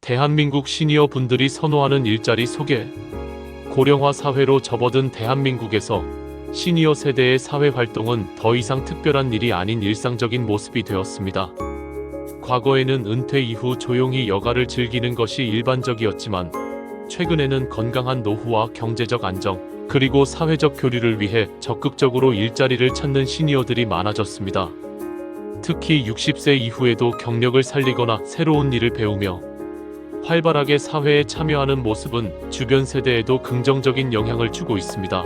대한민국 시니어 분들이 선호하는 일자리 소개. 고령화 사회로 접어든 대한민국에서 시니어 세대의 사회 활동은 더 이상 특별한 일이 아닌 일상적인 모습이 되었습니다. 과거에는 은퇴 이후 조용히 여가를 즐기는 것이 일반적이었지만 최근에는 건강한 노후와 경제적 안정, 그리고 사회적 교류를 위해 적극적으로 일자리를 찾는 시니어들이 많아졌습니다. 특히 60세 이후에도 경력을 살리거나 새로운 일을 배우며 활발하게 사회에 참여하는 모습은 주변 세대에도 긍정적인 영향을 주고 있습니다.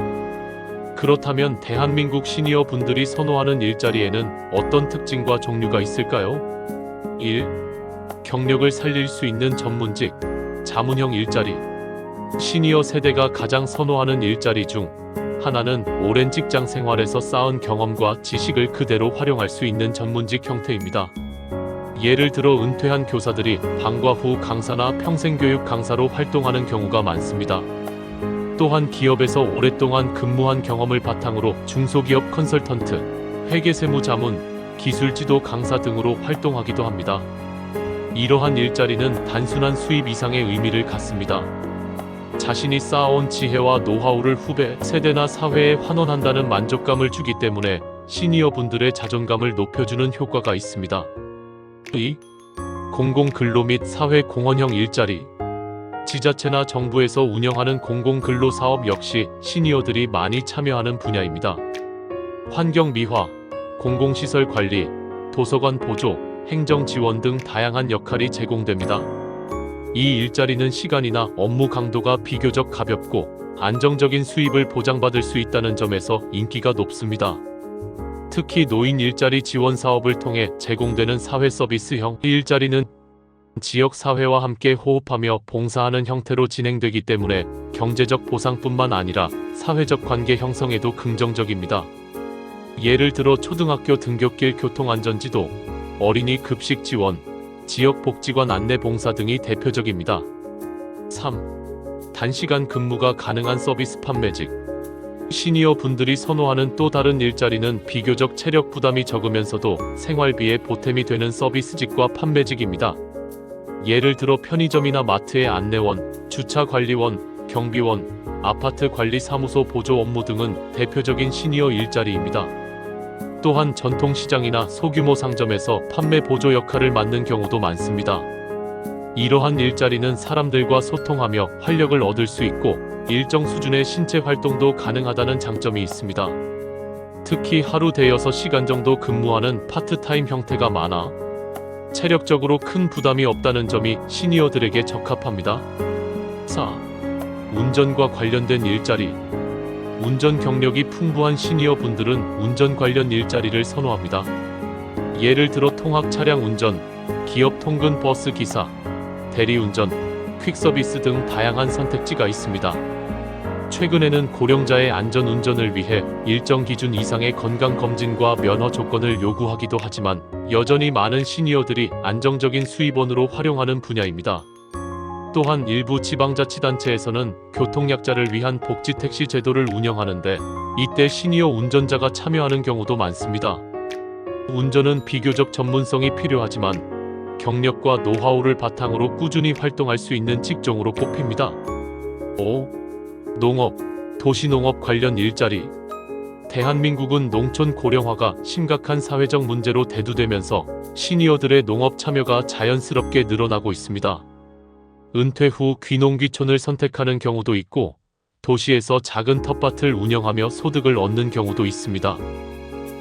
그렇다면 대한민국 시니어 분들이 선호하는 일자리에는 어떤 특징과 종류가 있을까요? 1. 경력을 살릴 수 있는 전문직, 자문형 일자리. 시니어 세대가 가장 선호하는 일자리 중 하나는 오랜 직장 생활에서 쌓은 경험과 지식을 그대로 활용할 수 있는 전문직 형태입니다. 예를 들어 은퇴한 교사들이 방과 후 강사나 평생교육 강사로 활동하는 경우가 많습니다. 또한 기업에서 오랫동안 근무한 경험을 바탕으로 중소기업 컨설턴트, 회계세무자문, 기술지도 강사 등으로 활동하기도 합니다. 이러한 일자리는 단순한 수입 이상의 의미를 갖습니다. 자신이 쌓아온 지혜와 노하우를 후배 세대나 사회에 환원한다는 만족감을 주기 때문에 시니어 분들의 자존감을 높여주는 효과가 있습니다. 2. 공공근로 및 사회공헌형 일자리. 지자체나 정부에서 운영하는 공공근로사업 역시 시니어들이 많이 참여하는 분야입니다. 환경미화, 공공시설 관리, 도서관 보조, 행정지원 등 다양한 역할이 제공됩니다. 이 일자리는 시간이나 업무 강도가 비교적 가볍고 안정적인 수입을 보장받을 수 있다는 점에서 인기가 높습니다. 특히 노인 일자리 지원 사업을 통해 제공되는 사회 서비스형 일자리는 지역 사회와 함께 호흡하며 봉사하는 형태로 진행되기 때문에 경제적 보상뿐만 아니라 사회적 관계 형성에도 긍정적입니다. 예를 들어 초등학교 등굣길 교통안전지도, 어린이 급식 지원, 지역 복지관 안내 봉사 등이 대표적입니다. 3. 단시간 근무가 가능한 서비스 판매직. 시니어 분들이 선호하는 또 다른 일자리는 비교적 체력 부담이 적으면서도 생활비에 보탬이 되는 서비스직과 판매직입니다. 예를 들어 편의점이나 마트의 안내원, 주차관리원, 경비원, 아파트 관리사무소 보조 업무 등은 대표적인 시니어 일자리입니다. 또한 전통시장이나 소규모 상점에서 판매 보조 역할을 맡는 경우도 많습니다. 이러한 일자리는 사람들과 소통하며 활력을 얻을 수 있고 일정 수준의 신체 활동도 가능하다는 장점이 있습니다. 특히 하루 대여섯 시간 정도 근무하는 파트타임 형태가 많아 체력적으로 큰 부담이 없다는 점이 시니어들에게 적합합니다. 4. 운전과 관련된 일자리. 운전 경력이 풍부한 시니어 분들은 운전 관련 일자리를 선호합니다. 예를 들어 통학 차량 운전, 기업 통근 버스 기사, 대리운전, 퀵서비스 등 다양한 선택지가 있습니다. 최근에는 고령자의 안전 운전을 위해 일정 기준 이상의 건강검진과 면허 조건을 요구하기도 하지만 여전히 많은 시니어들이 안정적인 수입원으로 활용하는 분야입니다. 또한 일부 지방자치단체에서는 교통약자를 위한 복지택시 제도를 운영하는데 이때 시니어 운전자가 참여하는 경우도 많습니다. 운전은 비교적 전문성이 필요하지만 경력과 노하우를 바탕으로 꾸준히 활동할 수 있는 직종으로 꼽힙니다. 5. 농업, 도시농업 관련 일자리. 대한민국은 농촌 고령화가 심각한 사회적 문제로 대두되면서 시니어들의 농업 참여가 자연스럽게 늘어나고 있습니다. 은퇴 후 귀농귀촌을 선택하는 경우도 있고 도시에서 작은 텃밭을 운영하며 소득을 얻는 경우도 있습니다.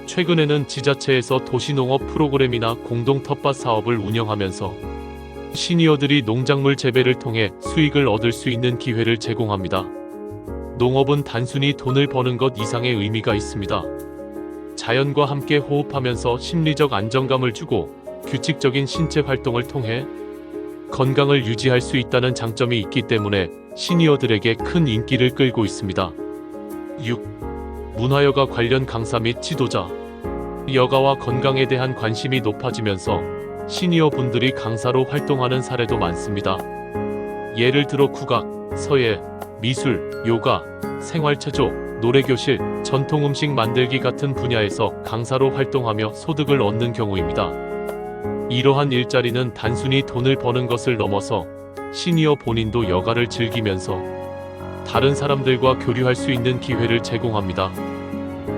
최근에는 지자체에서 도시농업 프로그램이나 공동 텃밭 사업을 운영하면서 시니어들이 농작물 재배를 통해 수익을 얻을 수 있는 기회를 제공합니다. 농업은 단순히 돈을 버는 것 이상의 의미가 있습니다. 자연과 함께 호흡하면서 심리적 안정감을 주고 규칙적인 신체 활동을 통해 건강을 유지할 수 있다는 장점이 있기 때문에 시니어들에게 큰 인기를 끌고 있습니다. 6. 문화여가 관련 강사 및 지도자. 여가와 건강에 대한 관심이 높아지면서 시니어 분들이 강사로 활동하는 사례도 많습니다. 예를 들어 국악, 서예, 미술, 요가, 생활체조, 노래교실, 전통음식 만들기 같은 분야에서 강사로 활동하며 소득을 얻는 경우입니다. 이러한 일자리는 단순히 돈을 버는 것을 넘어서 시니어 본인도 여가를 즐기면서 다른 사람들과 교류할 수 있는 기회를 제공합니다.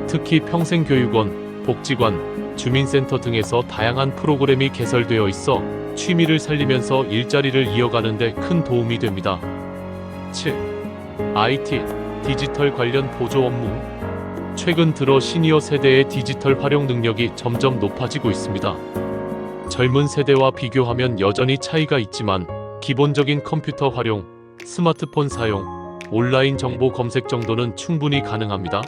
특히 평생교육원, 복지관, 주민센터 등에서 다양한 프로그램이 개설되어 있어 취미를 살리면서 일자리를 이어가는 데 큰 도움이 됩니다. 7. IT, 디지털 관련 보조 업무. 최근 들어 시니어 세대의 디지털 활용 능력이 점점 높아지고 있습니다. 젊은 세대와 비교하면 여전히 차이가 있지만 기본적인 컴퓨터 활용, 스마트폰 사용, 온라인 정보 검색 정도는 충분히 가능합니다.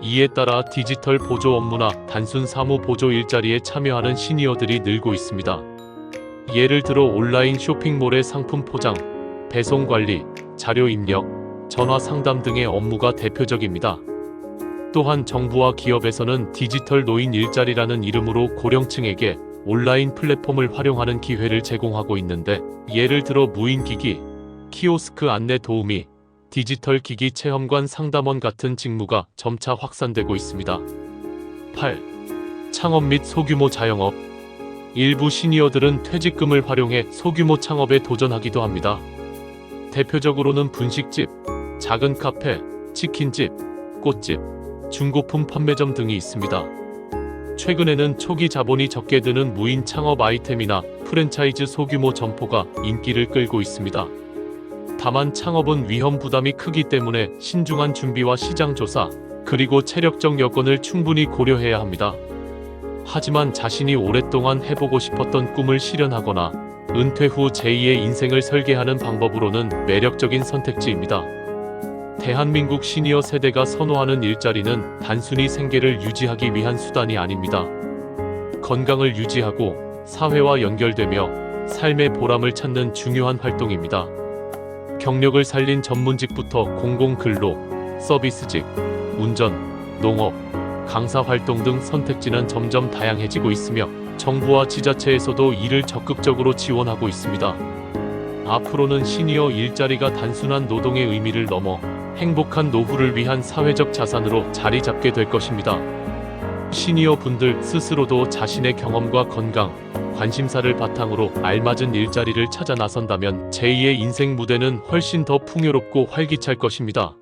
이에 따라 디지털 보조 업무나 단순 사무 보조 일자리에 참여하는 시니어들이 늘고 있습니다. 예를 들어 온라인 쇼핑몰의 상품 포장, 배송 관리, 자료 입력, 전화 상담 등의 업무가 대표적입니다. 또한 정부와 기업에서는 디지털 노인 일자리라는 이름으로 고령층에게 온라인 플랫폼을 활용하는 기회를 제공하고 있는데, 예를 들어 무인기기, 키오스크 안내 도우미, 디지털 기기 체험관 상담원 같은 직무가 점차 확산되고 있습니다. 8. 창업 및 소규모 자영업. 일부 시니어들은 퇴직금을 활용해 소규모 창업에 도전하기도 합니다. 대표적으로는 분식집, 작은 카페, 치킨집, 꽃집, 중고품 판매점 등이 있습니다. 최근에는 초기 자본이 적게 드는 무인 창업 아이템이나 프랜차이즈 소규모 점포가 인기를 끌고 있습니다. 다만 창업은 위험 부담이 크기 때문에 신중한 준비와 시장 조사, 그리고 체력적 여건을 충분히 고려해야 합니다. 하지만 자신이 오랫동안 해보고 싶었던 꿈을 실현하거나 은퇴 후 제2의 인생을 설계하는 방법으로는 매력적인 선택지입니다. 대한민국 시니어 세대가 선호하는 일자리는 단순히 생계를 유지하기 위한 수단이 아닙니다. 건강을 유지하고 사회와 연결되며 삶의 보람을 찾는 중요한 활동입니다. 경력을 살린 전문직부터 공공근로, 서비스직, 운전, 농업, 강사 활동 등 선택지는 점점 다양해지고 있으며 정부와 지자체에서도 이를 적극적으로 지원하고 있습니다. 앞으로는 시니어 일자리가 단순한 노동의 의미를 넘어 행복한 노후를 위한 사회적 자산으로 자리 잡게 될 것입니다. 시니어 분들 스스로도 자신의 경험과 건강, 관심사를 바탕으로 알맞은 일자리를 찾아 나선다면 제2의 인생 무대는 훨씬 더 풍요롭고 활기찰 것입니다.